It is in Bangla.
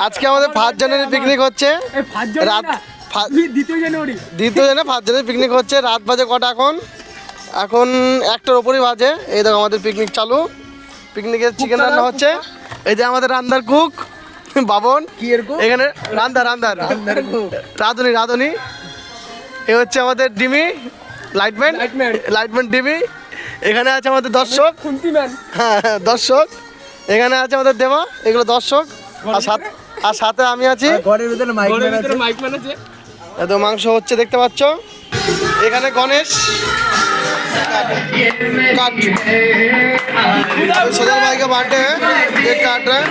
আজকে আমাদের 5 জনের পিকনিক হচ্ছে রাত 2 জানুয়ারি 5 জনের পিকনিক হচ্ছে। রাত বাজে কটা এখন? এখন 1টার উপরই বাজে। এই দেখো আমাদের পিকনিক চালু। পিকনিকের চিকেন রান্না হচ্ছে। এই যে আমাদের রান্নার কুক বাবন, এখানে রাঁধুনি। এ হচ্ছে আমাদের ডিমি লাইটম্যান ডিমি। এখানে আছে আমাদের দর্শক, হ্যাঁ দর্শক। এখানে আছে আমাদের দেবা, এগুলো দর্শক। আর সাথে আমি আছি। এত মাংস হচ্ছে দেখতে পাচ্ছ। এখানে গণেশ सोशल भाई का बर्थडे है, केक काट रहे हैं।